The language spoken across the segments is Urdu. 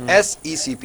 SECP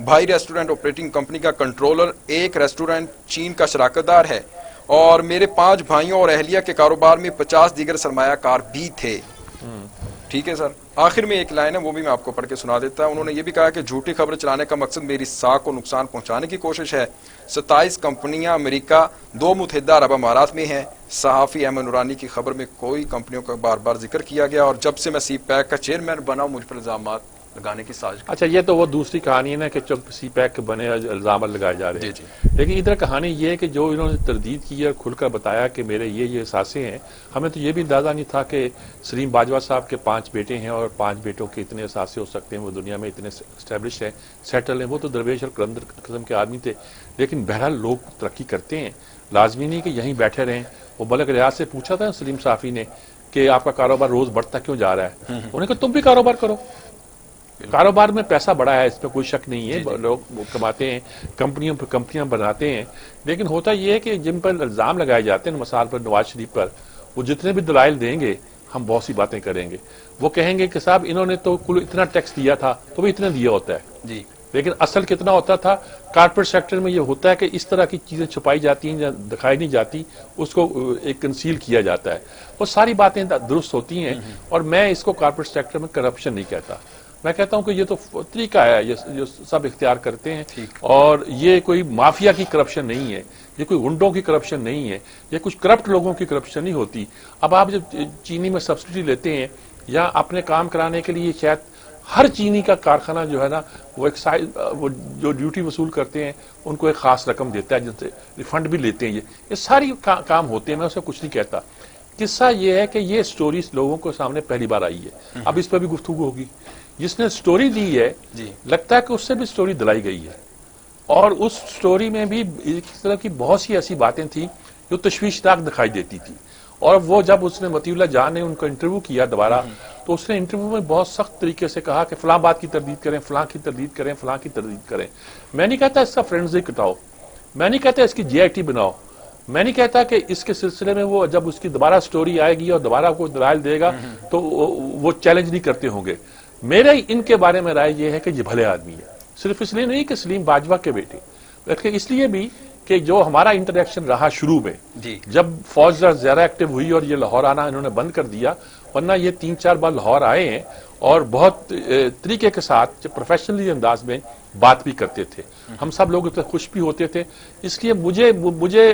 بھائی ریسٹورنٹ آپریٹنگ کمپنی کا کنٹرولر، ایک ریسٹورنٹ چین کا شراکت دار ہے، اور میرے 5 بھائیوں اور اہلیہ کے کاروبار میں 50 دیگر سرمایہ کار بھی تھے. ٹھیک ہے سر. آخر میں ایک لائن ہے، وہ بھی میں آپ کو پڑھ کے سنا دیتا ہوں. انہوں نے یہ بھی کہا کہ جھوٹی خبر چلانے کا مقصد میری ساکھ کو نقصان پہنچانے کی کوشش ہے. 27 کمپنیاں امریکہ، 2 متحدہ عرب امارات میں ہیں. صحافی احمد نورانی کی خبر میں کوئی کمپنیوں کا بار بار ذکر کیا گیا، اور جب سے میں سی پیک کا چیئرمین بنا ہوں مجھ پر الزامات لگانے کی سازش. اچھا، یہ تو وہ دوسری کہانی ہے نا کہ جب سی پیک بنے الزامات لگائے جا رہے ہیں. لیکن ادھر کہانی یہ ہے کہ جو انہوں نے تردید کی اور کھل کر بتایا کہ میرے یہ احساسے ہیں. ہمیں تو یہ بھی اندازہ نہیں تھا کہ سلیم باجوہ صاحب کے 5 بیٹے ہیں اور 5 بیٹوں کے اتنے احساسے ہو سکتے ہیں. وہ دنیا میں اتنے اسٹیبلش ہیں، سیٹل ہیں. وہ تو درویش اور قلندر قسم کے آدمی تھے. لیکن بہرحال لوگ ترقی کرتے ہیں، لازمی نہیں کہ یہیں بیٹھے رہیں. وہ ملک ریاض سے پوچھا تھا سلیم صافی نے کہ آپ کا کاروبار روز بڑھتا کیوں جا رہا ہے؟ انہوں نے کہا تم بھی کاروبار کرو. کاروبار میں پیسہ بڑا ہے، اس میں کوئی شک نہیں ہے. لوگ کماتے ہیں، کمپنیوں پر کمپنیاں بناتے ہیں. لیکن ہوتا یہ ہے کہ جن پر الزام لگائے جاتے ہیں، مثال پر نواز شریف پر، وہ جتنے بھی دلائل دیں گے ہم بہت سی باتیں کریں گے. وہ کہیں گے کہ صاحب انہوں نے تو کل اتنا ٹیکس دیا تھا تو بھی اتنا دیا ہوتا ہے. لیکن اصل کتنا ہوتا تھا؟ کارپوریٹ سیکٹر میں یہ ہوتا ہے کہ اس طرح کی چیزیں چھپائی جاتی ہیں یا دکھائی نہیں جاتی، اس کو ایک کنسیل کیا جاتا ہے. وہ ساری باتیں درست ہوتی ہیں، اور میں اس کو کارپوریٹ سیکٹر میں کرپشن نہیں کہتا. میں کہتا ہوں کہ یہ تو طریقہ ہے، یہ سب اختیار کرتے ہیں. اور یہ کوئی مافیا کی کرپشن نہیں ہے، یہ کوئی گنڈوں کی کرپشن نہیں ہے، یہ کچھ کرپٹ لوگوں کی کرپشن نہیں ہوتی. اب آپ جب چینی میں سبسڈی لیتے ہیں یا اپنے کام کرانے کے لیے، شاید ہر چینی کا کارخانہ جو ہے نا وہ وہ جو ڈیوٹی وصول کرتے ہیں ان کو ایک خاص رقم دیتا ہے، جن سے ریفنڈ بھی لیتے ہیں. یہ ساری کام ہوتے ہیں، میں اسے کچھ نہیں کہتا. قصہ یہ ہے کہ یہ سٹوریز لوگوں کو سامنے پہلی بار آئی ہے. اب اس پہ بھی گفتگو ہوگی. جس نے سٹوری دی ہے لگتا ہے کہ اس سے بھی سٹوری دلائی گئی ہے، اور اس سٹوری میں بھی اس طرح کی بہت سی ایسی باتیں تھیں جو تشویشناک دکھائی دیتی تھی. اور وہ جب اس نے مطیع اللہ جان نے ان کو انٹرویو کیا دوبارہ، تو اس نے انٹرویو میں بہت سخت طریقے سے کہا کہ فلاں بات کی تردید کریں، فلاں کی تردید کریں، فلاں کی تردید کریں. میں نہیں کہتا اس کا فرینزک کٹاؤ، میں نہیں کہتا اس کی جے آئی ٹی بناؤ، میں نہیں کہتا کہ اس کے سلسلے میں وہ جب اس کی دوبارہ سٹوری آئے گی اور دوبارہ کوئی دلائل دے گا تو وہ چیلنج نہیں کرتے ہوں گے. میرے ان کے بارے میں رائے یہ ہے کہ یہ بھلے آدمی ہے، صرف اس لیے نہیں کہ سلیم باجوہ کے بیٹے، بلکہ اس لیے بھی کہ جو ہمارا انٹریکشن رہا شروع میں، جب فوج زیادہ ایکٹیو ہوئی اور یہ لاہور آنا انہوں نے بند کر دیا، ورنہ یہ 3-4 بار لاہور آئے ہیں اور بہت طریقے کے ساتھ پروفیشنلی انداز میں بات بھی کرتے تھے. ہم سب لوگ اس سے خوش بھی ہوتے تھے. اس لیے مجھے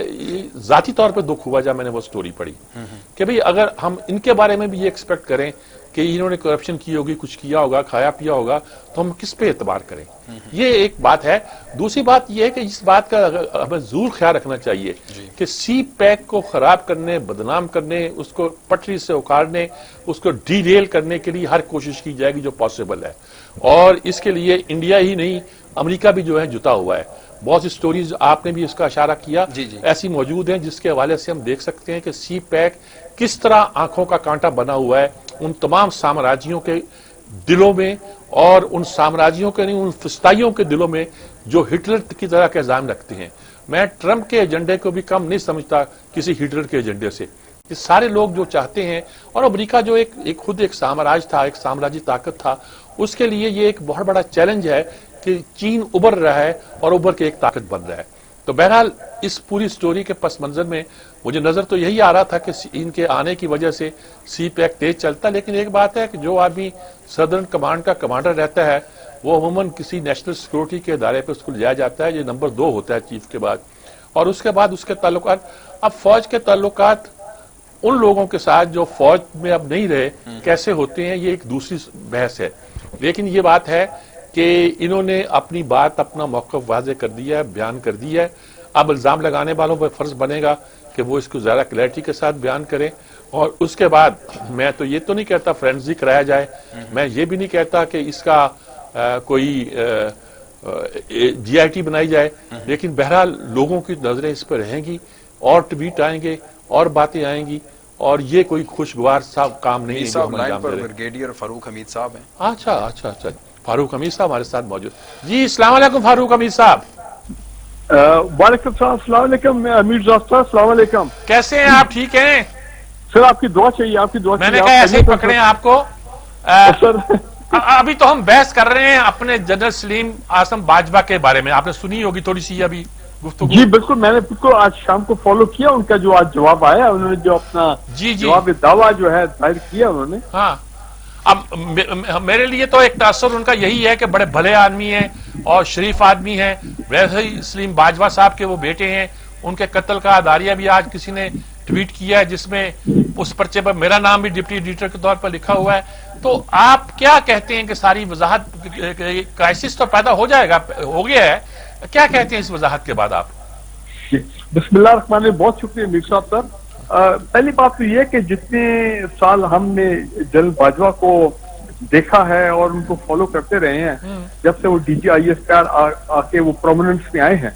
ذاتی طور پہ دکھ ہوا جب میں نے وہ سٹوری پڑھی کہ بھئی اگر ہم ان کے بارے میں بھی یہ ایکسپیکٹ کریں کہ انہوں نے کرپشن کی ہوگی، کچھ کیا ہوگا، کھایا پیا ہوگا، تو ہم کس پہ اعتبار کریں؟ یہ ایک بات ہے. دوسری بات یہ ہے کہ اس بات کا ہمیں ضرور خیال رکھنا چاہیے کہ سی پیک کو خراب کرنے، بدنام کرنے، اس کو پٹری سے اکھاڑنے، اس کو ڈی ریل کرنے کے لیے ہر کوشش کی جائے گی جو پاسبل ہے. اور اس کے لیے انڈیا ہی نہیں، امریکہ بھی جو ہے جتا ہوا ہے. بہت سی سٹوریز آپ نے بھی اس کا اشارہ کیا ایسی موجود ہیں جس کے حوالے سے ہم دیکھ سکتے ہیں کہ سی پیک کس طرح آنکھوں کا کانٹا بنا ہوا ہے ان تمام سامراجیوں کے دلوں میں، اور ان سامراجیوں کے نہیں، ان فسطائیوں کے دلوں میں جو ہٹلر کی طرح کے عزائم رکھتے ہیں. میں ٹرمپ کے ایجنڈے کو بھی کم نہیں سمجھتا کسی ہٹلر کے ایجنڈے سے. یہ سارے لوگ جو چاہتے ہیں، اور امریکہ جو خود ایک سامراج تھا، ایک سامراجی طاقت تھا، اس کے لیے یہ ایک بہت بڑا چیلنج ہے کہ چین ابھر رہا ہے اور ابھر کے ایک طاقت بن رہا ہے. تو بہرحال اس پوری سٹوری کے پس منظر میں مجھے نظر تو یہی آ رہا تھا کہ ان کے آنے کی وجہ سے سی پیک تیز چلتا. لیکن ایک بات ہے کہ جو آدمی سدرن کمانڈ کا کمانڈر رہتا ہے وہ عموماً کسی نیشنل سیکورٹی کے ادارے پہ اس کو لیا جاتا ہے. یہ نمبر 2 ہوتا ہے چیف کے بعد. اور اس کے بعد اس کے تعلقات، اب فوج کے تعلقات ان لوگوں کے ساتھ جو فوج میں اب نہیں رہے کیسے ہوتے ہیں، یہ ایک دوسری بحث ہے. لیکن یہ بات ہے کہ انہوں نے اپنی بات، اپنا موقف واضح کر دیا ہے، بیان کر دیا ہے. اب الزام لگانے والوں پر فرض بنے گا کہ وہ اس کو زیادہ کلیئرٹی کے ساتھ بیان کریں. اور اس کے بعد میں تو یہ تو نہیں کہتا فرینزک کرایا جائے، میں یہ بھی نہیں کہتا کہ اس کا کوئی جی آئی ٹی بنائی جائے. لیکن بہرحال لوگوں کی نظریں اس پہ رہیں گی، اور ٹویٹ آئیں گے اور باتیں آئیں گی، اور یہ کوئی خوشگوار صاحب کام نہیں ہے. بریگیڈیئر فاروق حمید صاحب ہیں. اچھا فاروق حمید صاحب ہمارے ساتھ موجود. جی السلام علیکم فاروق حمید صاحب. وعلیکم السلام. السلام علیکم امیر ضابطہ. السلام علیکم. کیسے ہیں آپ؟ ٹھیک ہیں سر. آپ کی دعا چاہیے، آپ کی دعا میں چاہیے. نے کہا ایسے ہی پکڑے آپ کو. سر ابھی تو ہم بحث کر رہے ہیں اپنے جنرل سلیم آسم باجوہ کے بارے میں. آپ نے سنی ہوگی تھوڑی سی ابھی گفتگو. جی بالکل، میں نے بالکل آج شام کو فالو کیا ان کا جو آج جواب آیا، انہوں نے جو اپنا جواب دعویٰ جو ہے ظاہر کیا انہوں نے. ہاں، اب میرے لیے تو ایک تاثر ان کا یہی ہے کہ بڑے بھلے آدمی ہیں اور شریف آدمی ہیں. ویسے ہی سلیم باجوہ صاحب کے وہ بیٹے ہیں، ان کے قتل کا اداریہ بھی آج کسی نے ٹویٹ کیا ہے جس میں اس پرچے پر میرا نام بھی ڈپٹی ایڈیٹر کے طور پر لکھا ہوا ہے. تو آپ کیا کہتے ہیں کہ ساری وضاحت، کرائسس تو پیدا ہو جائے گا، ہو گیا ہے، کیا کہتے ہیں اس وضاحت کے بعد آپ؟ بسم اللہ الرحمن الرحیم. بہت شکریہ میر صاحب صاحب. پہلی بات تو یہ کہ جتنے سال ہم نے جنرل باجوہ کو دیکھا ہے اور ان کو فالو کرتے رہے ہیں، جب سے وہ ڈی جی آئی ایس آ کے وہ پرومیننس میں آئے ہیں،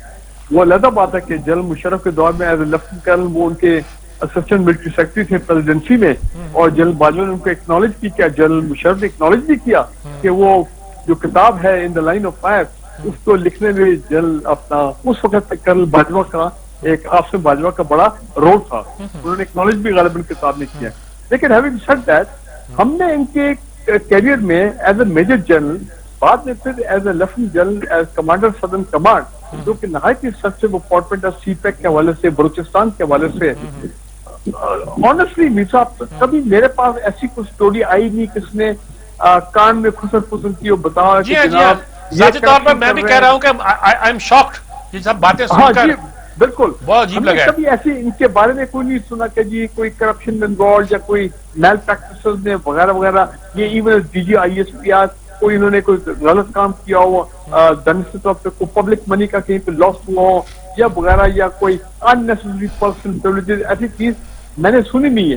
وہ علیحدہ بات ہے کہ جنرل مشرف کے دور میں ایز اے لیفٹیننٹ کرنل وہ ان کے اسسٹنٹ ملٹری سیکرٹری تھے پریزیڈنسی میں، اور جنرل باجوہ نے ان کو اکنالج بھی کیا، جنرل مشرف نے اکنالج بھی کیا کہ وہ جو کتاب ہے ان دا لائن آف فائر، اس کو لکھنے میں جنرل اپنا اس وقت کرنل باجوہ کا ایک آسم باجوہ کا بڑا رول تھا. انہوں نے اکنالج بھی غالباً کتاب نے کیا. لیکن ہیونگ سیڈ دیٹ، ہم نے ان کے کیریئر میں ایز اے میجر جنرل، بعد میں پھر as A lieutenant general, as commander southern command, جو کہ نہایت ہی سکسیسفل اپارٹمنٹ ہے سی پیک کے حوالے سے، بلوچستان کے حوالے سے، آنیسٹلی میر صاحب کبھی میرے پاس ایسی کوئی سٹوری آئی نہیں کس نے کان میں خسر کی اور بتایا کہ جناب ذاتی طور پر میں بھی کہہ رہا ہوں کہ آئی ایم شاکڈ یہ سب باتیں سن کر. بالکل بہت عجیب لگا. کبھی ایسی ان کے بارے میں کوئی نہیں سنا کہ جی کوئی کرپشن میں انوالوڈ یا کوئی میل پریکٹسز میں وغیرہ وغیرہ. یہ even D G I S P R کوئی انہوں نے کوئی غلط کام کیا ہو، دنس کی طرف سے کوئی پبلک منی کا کہیں پہ لاس ہوا ہو یا وغیرہ، یا کوئی اننیسیسری پرسنل پریویلیجز، ایسی چیز میں نے سنی نہیں ہے.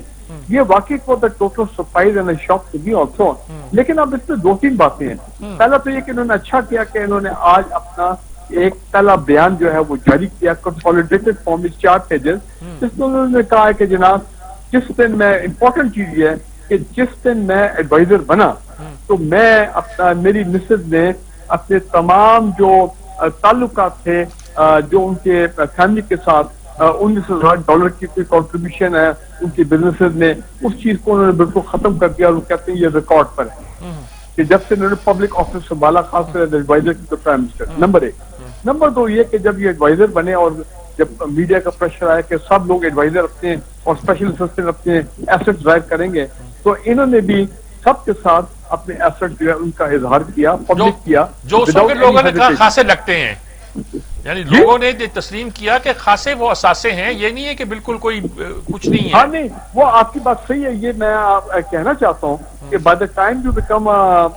یہ واقعی کو total surprise and shock to me also. لیکن اب اس میں دو تین باتیں ہیں. پہلا تو یہ کہ انہوں نے اچھا کیا کہ انہوں نے آج اپنا ایک پہلا بیان جو ہے وہ جاری کیا کنسالیڈیٹڈ فارم میں 4 پیجز، جس میں انہوں نے کہا ہے کہ جناب جس دن میں امپورٹنٹ چیز یہ ہے کہ جس دن میں ایڈوائزر بنا تو میں اپنا میری مسز نے اپنے تمام جو تعلقات تھے جو ان کے فیملی کے ساتھ $19,000 کی کوئی کنٹریبیوشن ہے ان کی بزنسز میں، اس چیز کو انہوں نے بالکل ختم کر دیا. اور وہ کہتے ہیں یہ ریکارڈ پر ہے کہ جب سے انہوں نے پبلک آفس سنبھالا، خاص طور سے ایڈوائزر کی پرائم منسٹر. نمبر 1. نمبر 2 یہ کہ جب یہ ایڈوائزر بنے اور جب میڈیا کا پریشر آیا کہ سب لوگ ایڈوائزر اپنے اور اسپیشل اسسٹنٹ اپنے ایسٹ ڈرائیو کریں گے، تو انہوں نے بھی سب کے ساتھ اپنے ایسٹ جو ہے ان کا اظہار کیا، پبلک کیا. جو لوگوں نے کہا خاصے لگتے ہیں، یعنی لوگوں نے تسلیم کیا کہ خاصے وہ اثاثے ہیں، یہ نہیں ہے کہ بالکل کوئی کچھ نہیں ہے. ہاں نہیں، وہ آپ کی بات صحیح ہے. یہ میں کہنا چاہتا ہوں کہ by the time you become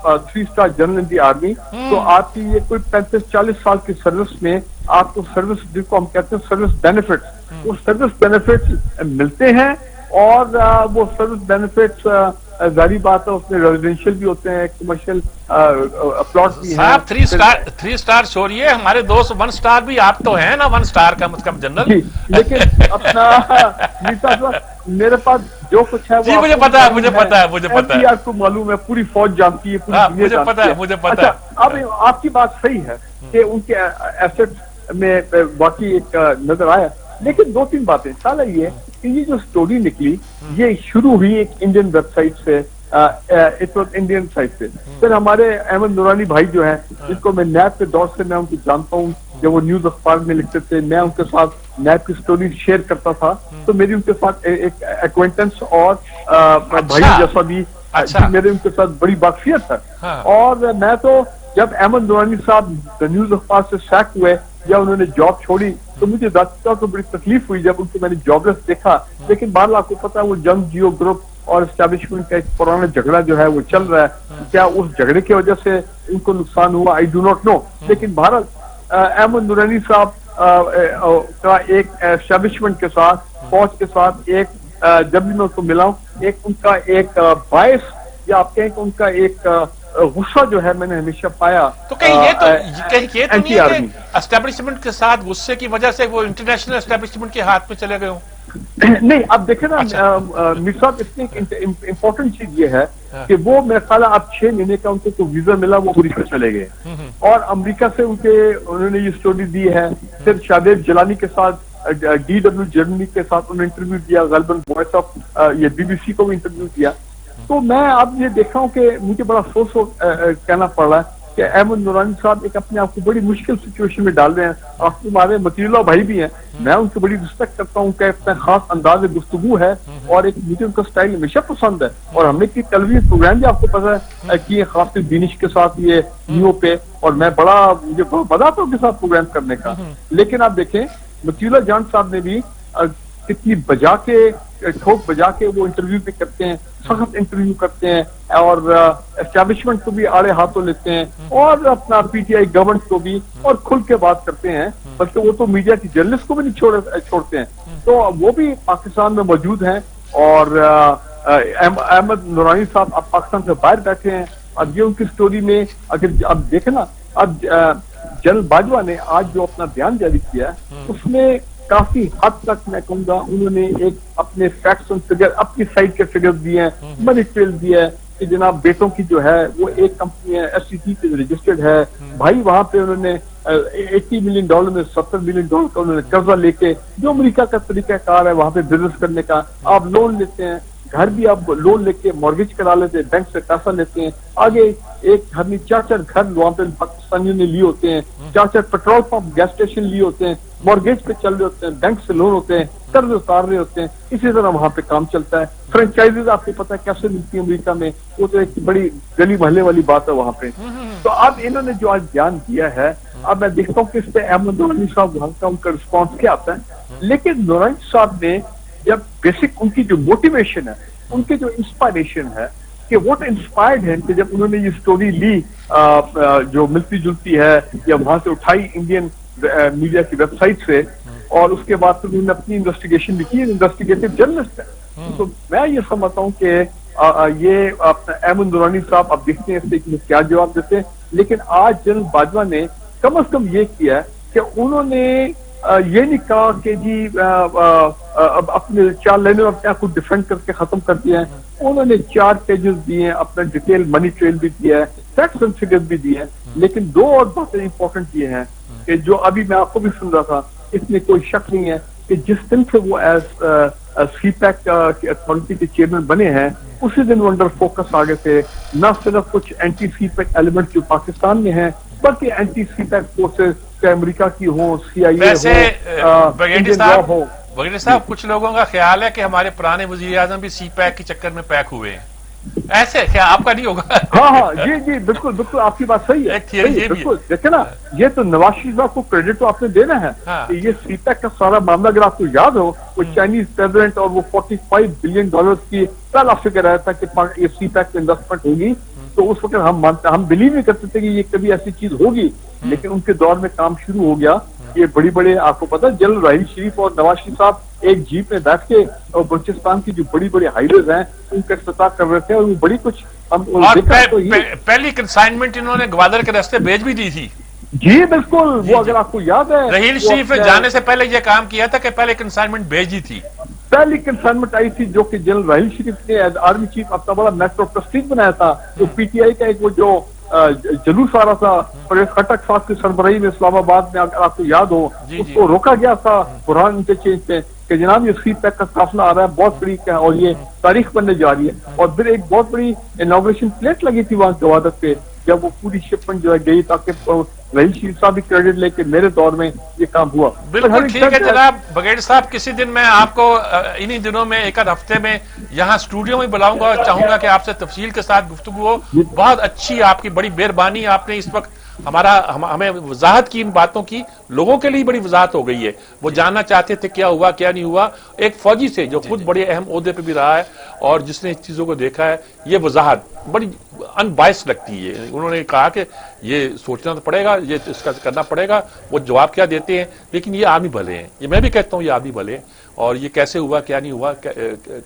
3 star general in the army, تو آپ کی یہ کوئی 35-40 سال کی سروس میں آپ کو سروس جن کو ہم کہتے ہیں سروس بینیفٹس، وہ سروس بینیفٹس ملتے ہیں. اور وہ سروس بینیفٹس ظاہری بات ہے اس میں ریزیڈینشیل بھی ہوتے ہیں، کمرشل پلاٹ بھی ہیں. صاحب 3 اسٹار چھوڑیے، ہمارے دوست 1 اسٹار بھی آپ تو ہیں نا، 1 اسٹار کا مطلب جنرل. لیکن اپنا میرے پاس جو کچھ ہے وہ مجھے پتا ہے آپ کو معلوم ہے، پوری فوج جانتی ہے، پوری دنیا جانتی ہے. مجھے پتا ہے. اب آپ کی بات صحیح ہے کہ ان کے ایسٹ میں واقعی ایک نظر آیا. لیکن 2-3 باتیں. پہلا یہ کہ یہ جو سٹوری نکلی یہ شروع ہوئی ایک انڈین ویب سائٹ سے، انڈین سائٹ سے. پھر ہمارے احمد نورانی بھائی جو ہیں جن کو میں نیب کے دور سے میں ان کو جانتا ہوں، جب وہ نیوز اخبار میں لکھتے تھے میں ان کے ساتھ نیب کی سٹوری شیئر کرتا تھا، تو میری ان کے ساتھ ایک ایکوینٹنس اور بھائی جیسا بھی میرے ان کے ساتھ بڑی واقفیت ہے. اور میں تو جب احمد نورانی صاحب نیوز اخبار سے سیک ہوئے یا انہوں نے جاب چھوڑی تو مجھے ذاتی طور پر بڑی تکلیف ہوئی جب ان کو میں نے جاب لیس دیکھا. لیکن بہرحال آپ کو پتا ہے وہ جنگ جیو گروپ اور اسٹیبلشمنٹ کا ایک پرانا جھگڑا جو ہے وہ چل رہا ہے. کیا اس جھگڑے کی وجہ سے ان کو نقصان ہوا؟ I do not know. لیکن بہرحال احمد نورانی صاحب کا ایک اسٹیبلشمنٹ کے ساتھ، فوج کے ساتھ، ایک جب بھی میں اس کو ملا ہوں، ایک ان کا ایک باعث یا آپ کہیں کہ ان کا ایک غصہ جو ہے میں نے ہمیشہ پایا. تو کہیں یہ تو نہیں ہے کہ اسٹیبلشمنٹ کے ساتھ غصے کی وجہ سے وہ انٹرنیشنل اسٹیبلشمنٹ کے ہاتھ میں چلے گئے ہوں؟ نہیں، اب دیکھیں نا میر صاحب، اس میں ایک امپورٹنٹ چیز یہ ہے کہ وہ میرا خیال ہے اب 6 مہینے کا ان کو ویزا ملا، وہ امریکہ چلے گئے اور امریکہ سے انہوں نے یہ سٹوری دی ہے. پھر شادیب جیلانی کے ساتھ DW جرمنی کے ساتھ انہوں نے انٹرویو دیا، غالباً وائس آف یہ BBC کو بھی انٹرویو دیا. تو میں اب یہ دیکھ رہا ہوں کہ مجھے بڑا افسوس کہنا پڑ رہا ہے کہ احمد نورانی صاحب ایک اپنے آپ کو بڑی مشکل سچویشن میں ڈال رہے ہیں. آپ ہمارے مطیع بھائی بھی ہیں, میں ان سے بڑی رسپیکٹ کرتا ہوں کہ اپنا خاص انداز گفتگو ہے, اور ایک مجھے ان کا سٹائل ہمیشہ پسند ہے, اور ہم نے کی ٹیلی ویژن پروگرام بھی آپ کو پتا ہے کہ خاص طور دینش کے ساتھ یہ نیو پہ, اور میں مجھے بڑا مزہ آتا ہے ان کے ساتھ پروگرام کرنے کا. لیکن آپ دیکھیں مطیع جان صاحب نے بھی کتنی بجا کے ٹھوک بجا کے وہ انٹرویو بھی کرتے ہیں, سخت انٹرویو کرتے ہیں, اور اسٹیبلشمنٹ کو بھی آڑے ہاتھوں لیتے ہیں, اور اپنا پی ٹی آئی گورنمنٹ کو بھی اور کھل کے بات کرتے ہیں, بلکہ وہ تو میڈیا کی جرنلسٹ کو بھی نہیں چھوڑتے ہیں. تو وہ بھی پاکستان میں موجود ہیں, اور احمد نورانی صاحب اب پاکستان سے باہر بیٹھے ہیں. اب یہ ان کی سٹوری میں اگر اب دیکھیں نا, اب جنرل باجوہ نے آج جو اپنا بیان جاری کیا ہے اس میں کافی حد تک میں کہوں گا انہوں نے ایک اپنے فیکٹس اور فگر اپنی سائڈ کے فگر دیے ہیں, منی ٹریل دیا ہے کہ جناب بیٹوں کی جو ہے وہ ایک کمپنی ہے ایس سی سی پہ رجسٹرڈ ہے بھائی, وہاں پہ انہوں نے $80 ملین میں $70 ملین کا انہوں نے قرضہ لے کے, جو امریکہ کا طریقہ کار ہے وہاں پہ بزنس کرنے کا, آپ لون لیتے ہیں, گھر بھی آپ لون لے کے مارگیج کرا لیتے ہیں, بینک سے پیسہ لیتے ہیں, آگے ایک گھر میں 4 گھر وہاں پہ پاکستانیوں نے لیے ہوتے ہیں, 4 پیٹرول پمپ گیس اسٹیشن لیے ہوتے ہیں, مارگیج پہ چل رہے ہوتے ہیں, بینک سے لون ہوتے ہیں, قرض اتار رہے ہوتے ہیں. اسی طرح وہاں پہ کام چلتا ہے. فرینچائزز آپ کو پتا ہے کیسے ملتی ہیں امریکہ میں, وہ تو ایک بڑی گلی محلے والی بات ہے وہاں پہ. تو اب انہوں نے جو آج بیان دیا ہے, اب میں دیکھتا ہوں کہ اس پہ احمد نورانی صاحب وہاں کا ان کا رسپانس کیا آتا ہے. لیکن نورانی صاحب نے جب بیسک ان کی جو موٹیویشن ہے, ان کی جو انسپائریشن ہے, کہ واٹ انسپائرڈ ہے کہ جب انہوں نے یہ سٹوری لی جو ملتی جلتی ہے یا وہاں سے اٹھائی انڈین میڈیا کی ویب سائٹ سے, اور اس کے بعد پھر انہوں نے اپنی انویسٹیگیشن بھی کی, انویسٹیگیٹو جرنلسٹ ہے. تو میں یہ سمجھتا ہوں کہ یہ احمد نورانی صاحب اب دیکھتے ہیں اس سے کیا جواب دیتے ہیں. لیکن آج جنرل باجوہ نے کم از کم یہ کیا ہے کہ انہوں نے یہ نہیں کہا کہ جی اب اپنے 4 لائنوں میں اپنے آپ کو ڈیفینڈ کر کے ختم کر دیا ہے. انہوں نے 4 پیجز دیے ہیں, اپنا ڈیٹیل منی ٹریل بھی دیا ہے, فیکٹس اینڈ فگرز بھی دیے ہیں. لیکن 2 اور باتیں امپورٹنٹ یہ ہیں کہ جو ابھی میں آپ کو بھی سن رہا تھا, اس میں کوئی شک نہیں ہے کہ جس دن سے وہ ایز سی پیک اتھارٹی کے چیئرمین بنے ہیں اسی دن وہ انڈر فوکس آگے تھے. نہ صرف کچھ اینٹی سی پیک ایلیمنٹ جو پاکستان میں ہیں, بلکہ اینٹی سی پیک فورسز چاہے امریکہ کی ہوں, سی آئی اے ہو. بغیر صاحب کچھ لوگوں کا خیال ہے کہ ہمارے پرانے وزیر اعظم بھی سی پیک کے چکر میں پیک ہوئے ہیں, ایسے کیا آپ کا نہیں ہوگا؟ ہاں جی بالکل بالکل آپ کی بات صحیح ہے, بالکل. دیکھیں نا, یہ تو نواز شریف صاحب کو کریڈٹ تو آپ نے دینا ہے کہ یہ سی پیک کا سارا معاملہ اگر آپ کو یاد ہو, وہ چائنیز پریزیڈنٹ اور وہ $45 بلین کی پہلا فکر آیا تھا کہ یہ سی پیک میں انویسٹمنٹ ہوگی. تو اس وقت ہم بلیو نہیں کرتے تھے کہ یہ کبھی ایسی چیز ہوگی, لیکن ان کے دور میں کام شروع ہو گیا. یہ بڑے آپ کو پتا جنرل راحیل شریف اور نواز شریف صاحب ایک جیپ میں بیٹھ کے اور بلوچستان کی جو بڑی ہائی ویز ہیں ان کا افتتاح کر رہے تھے, اور وہ بڑی کچھ پہلی کنسائنمنٹ انہوں نے گوادر کے راستے بھیج بھی دی تھی. جی بالکل, وہ اگر آپ کو یاد ہے راحیل شریف جانے سے پہلے یہ کام کیا تھا کہ پہلے کنسائنمنٹ بھیج دی تھی. پہلی کنسائنمنٹ آئی تھی جو کہ جنرل راحیل شریف نے آرمی چیف اپنا بڑا میٹرو پرسٹیج بنایا تھا. جو پی ٹی آئی کا ایک وہ جو جلوس آ رہا تھا پرویز خٹک صاحب کی سربراہی میں اسلام آباد میں, اگر آپ کو یاد ہو, اس کو روکا گیا تھا برہان انٹرچینج پہ کہ جناب یہ سی پیک کا قافلہ آ رہا ہے, بہت بڑی اور یہ تاریخ بننے جا رہی ہے. اور پھر ایک بہت بڑی انوگریشن پلیٹ لگی تھی وہاں گوادر پہ جب وہ پوری شپمنٹ جو ہے گئی, تاکہ راحیل شریف صاحب بھی کریڈٹ لے کے میرے دور میں یہ کام ہوا. بالکل ٹھیک ہے جناب بغیر صاحب, کسی دن میں آپ کو انہی دنوں میں ایک ہفتے میں یہاں اسٹوڈیو میں بلاؤں گا اور چاہوں گا کہ آپ سے تفصیل کے ساتھ گفتگو ہو. بہت اچھی آپ کی بڑی مہربانی, آپ نے اس وقت ہمیں وضاحت کی ان باتوں کی, لوگوں کے لیے بڑی وضاحت ہو گئی ہے. وہ جاننا چاہتے تھے کیا ہوا کیا نہیں ہوا, ایک فوجی سے جو خود بڑے اہم عہدے پہ بھی رہا ہے اور جس نے اس چیزوں کو دیکھا ہے, یہ وضاحت بڑی ان بائس لگتی ہے. انہوں نے کہا کہ یہ سوچنا تو پڑے گا, یہ اس کا کرنا پڑے گا. وہ جواب کیا دیتے ہیں, لیکن یہ آدمی بھلے ہیں, یہ میں بھی کہتا ہوں یہ آدمی بھلے ہیں, اور یہ کیسے ہوا کیا نہیں ہوا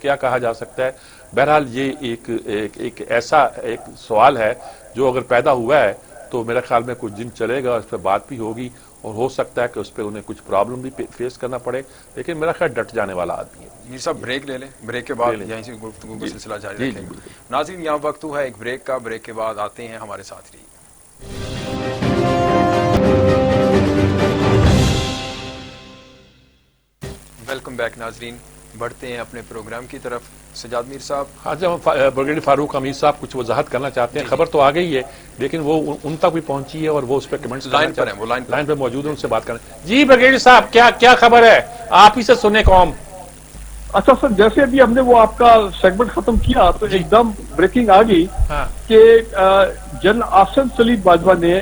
کیا کہا جا سکتا ہے. بہرحال یہ ایک ایسا ایک سوال ہے جو اگر پیدا ہوا ہے تو میرے خیال میں کچھ دن چلے گا, اس پہ بات بھی ہوگی, اور ہو سکتا ہے کہ اس پہ انہیں کچھ پرابلم بھی فیس کرنا پڑے, لیکن میرا خیال ڈٹ جانے والا آدمی ہے. یہ سب بریک لے لیں, بریک کے بعد یہیں سے گفتگو کا سلسلہ جاری رکھیں گے. ناظرین یہاں وقت ہوا ہے ایک بریک کا, بریک کے بعد آتے ہیں ہمارے ساتھ رہیے. ویلکم بیک ناظرین, بڑھتے ہیں اپنے پروگرام کی طرف. سجاد میر صاحب. ہاں جب بریگیڈیئر فاروق امیر صاحب کچھ وضاحت کرنا چاہتے ہیں. خبر تو آ گئی ہے لیکن وہ ان تک بھی پہنچی ہے اور وہ اس پہ کمنٹس لائن پر ہیں, وہ لائن پہ موجود ہیں, ان سے بات کریں. جی بریگیڈیئر صاحب کیا خبر ہے, آپ ہی سے سنیں قوم. اچھا سر, جیسے ابھی ہم نے وہ آپ کا سیگمنٹ ختم کیا تو ایک دم بریکنگ آ گئی کہ جنرل آصم سلیم باجوہ نے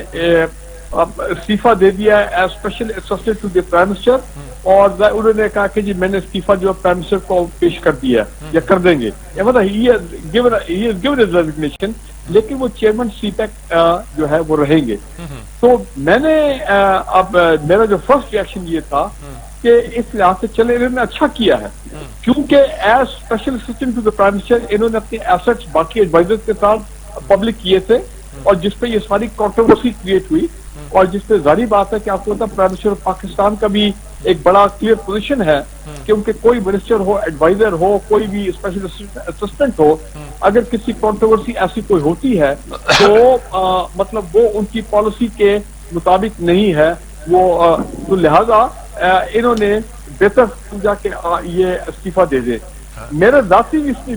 استعفیٰ دے دیا as special assistant to the prime minister, اور انہوں نے کہا کہ جی میں نے استعفیٰ جو پرائم منسٹر کو پیش کر دیا یا کر دیں گے, مطلب ریزگنیشن, لیکن وہ چیئرمین سی پیک جو ہے وہ رہیں گے. تو میں نے اب میرا جو فرسٹ ریئیکشن یہ تھا کہ اس لحاظ سے چلے انہوں نے اچھا کیا ہے, کیونکہ as special assistant to the prime minister انہوں نے اپنے ایسٹس باقی ایڈوائزر کے ساتھ پبلک کیے تھے, اور جس پہ یہ ساری کنٹروورسی کریٹ ہوئی, اور جس پہ ظاہری بات ہے کہ آپ کو پتا پرائم منسٹر پاکستان کا بھی ایک بڑا کلیئر پوزیشن ہے کہ ان کے کوئی منسٹر ہو, ایڈوائزر ہو, کوئی بھی اسپیشل اسسٹنٹ ہو, اگر کسی کنٹروورسی ایسی کوئی ہوتی ہے تو مطلب وہ ان کی پالیسی کے مطابق نہیں ہے وہ, تو لہذا انہوں نے بہتر سمجھا کہ یہ استعفیٰ دے دے. میرا ذاتی اس میں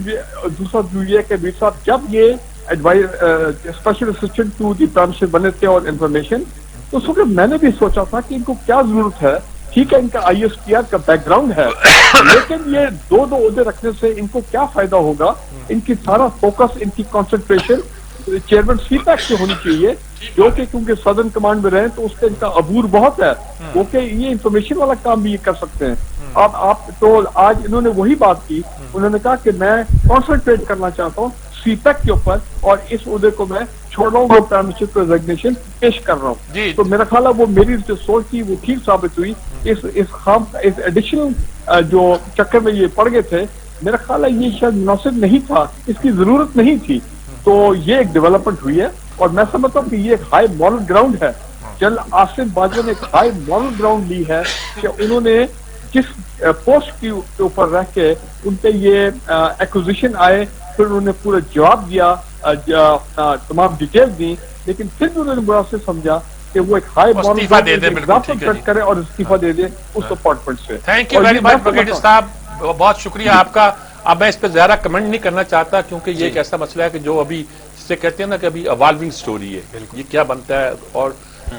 دوسرا ویو یہ ہے کہ میر صاحب جب یہ special assistant to the prime minister بنے تھے اور انفارمیشن, تو اس وقت میں نے بھی سوچا تھا کہ ان کو کیا ضرورت ہے. ٹھیک ہے ان کا آئی ایس پی آر کا بیک گراؤنڈ ہے, لیکن یہ دو عہدے رکھنے سے ان کو کیا فائدہ ہوگا. ان کی سارا فوکس, ان کی کانسنٹریشن چیئرمین سی پیک سے ہونی چاہیے, جو کہ کیونکہ سدرن کمانڈ میں رہیں تو اس پہ ان کا عبور بہت ہے, کیونکہ یہ انفارمیشن والا کام بھی یہ کر سکتے ہیں. اب آپ تو آج انہوں نے وہی بات کی, انہوں نے کہا کہ میں کانسنٹریٹ کرنا چاہتا ہوں سی پیک کے اوپر, اور اس عہدے کو میں چھوڑ رہا ہوں, وہ پرائم منسٹر کو ریزگنیشن پیش کر رہا ہوں. تو میرا خیال ہے وہ میری جو سوچ تھی وہ ٹھیک ثابت ہوئی. اس ایڈیشنل جو چکر میں یہ پڑ گئے تھے, میرا خیال ہے یہ شاید مناسب نہیں تھا, اس کی ضرورت نہیں تھی. تو یہ ایک ڈیولپمنٹ ہوئی ہے, اور میں سمجھتا ہوں کہ یہ ایک ہائی مورل گراؤنڈ ہے. جنرل آصم باجوہ نے ایک ہائی مورل گراؤنڈ لی ہے کہ انہوں نے جس پوسٹ کے اوپر رہ کے ان پہ یہ ایکوزیشن آئے, پھر انہوں نے پورا جواب دیا, تمام ڈیٹیل دی, لیکن پھر بھی انہوں نے برا سے سمجھا کہ وہ ایک ہائی مورل کرے اور استعفیٰ دے دے اس اپارٹمنٹ سے. Thank you very much brigadier صاحب, بہت شکریہ آپ کا. اب میں اس پہ زیادہ کمنٹ نہیں کرنا چاہتا, کیونکہ یہ ایک ایسا مسئلہ ہے کہ جو ابھی جس سے کہتے ہیں نا کہ ابھی ایوالونگ سٹوری ہے, یہ کیا بنتا ہے اور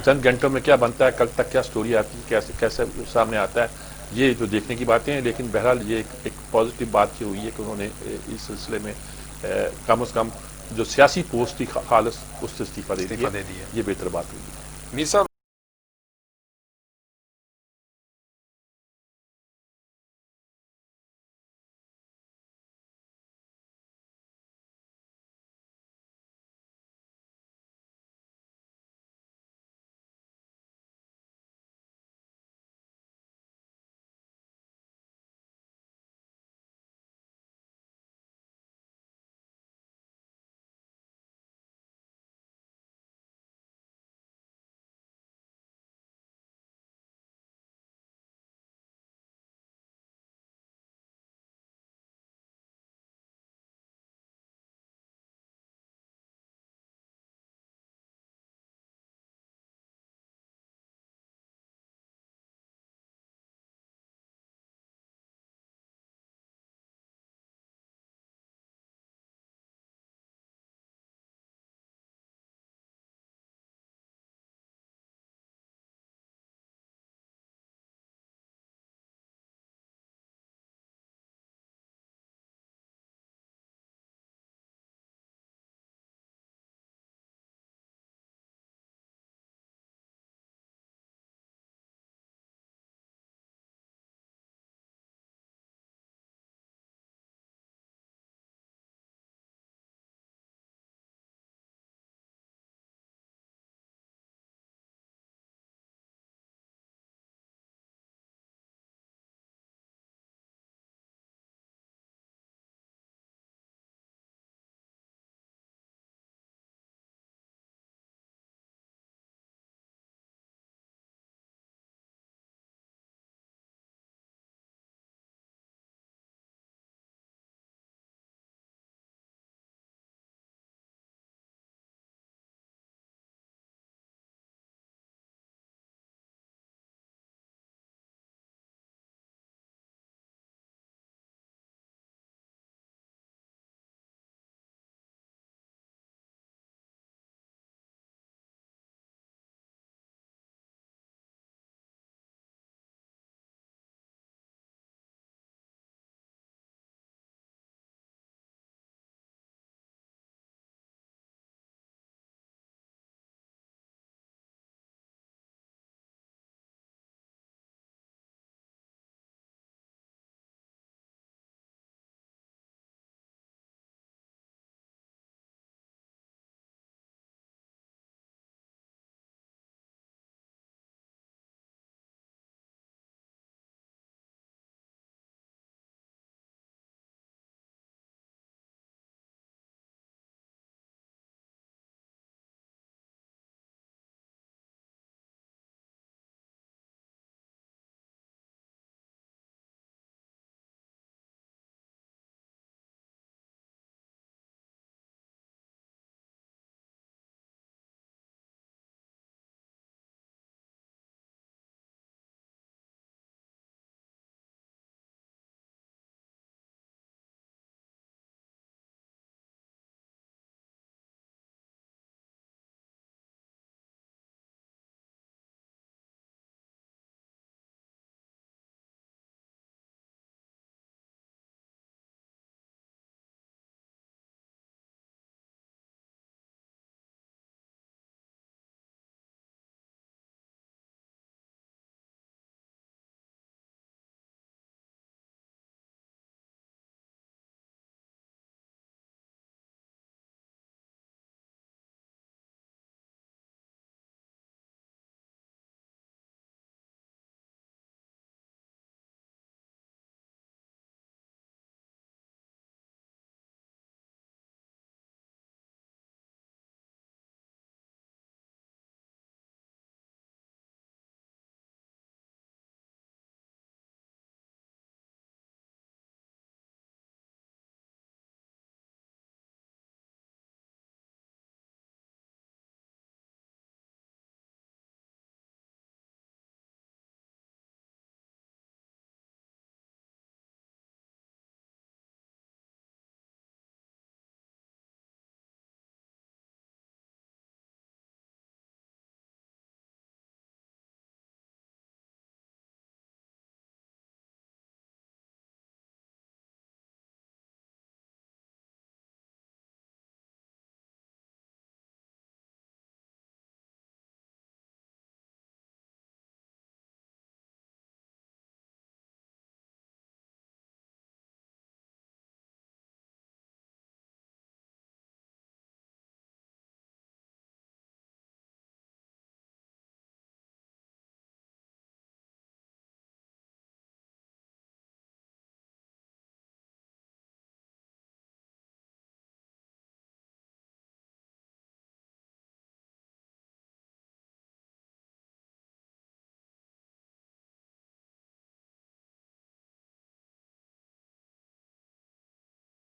چند گھنٹوں میں کیا بنتا ہے, کل تک کیا سٹوری آتی ہے, کیسے سامنے آتا ہے, یہ جو دیکھنے کی باتیں ہیں. لیکن بہرحال یہ ایک پازیٹیو بات یہ ہوئی ہے کہ انہوں نے اس سلسلے میں کم از کم جو سیاسی پوسٹ تھی خالص اس سے استعفیٰ دے دیا, یہ بہتر بات ہوئی. میر صاحب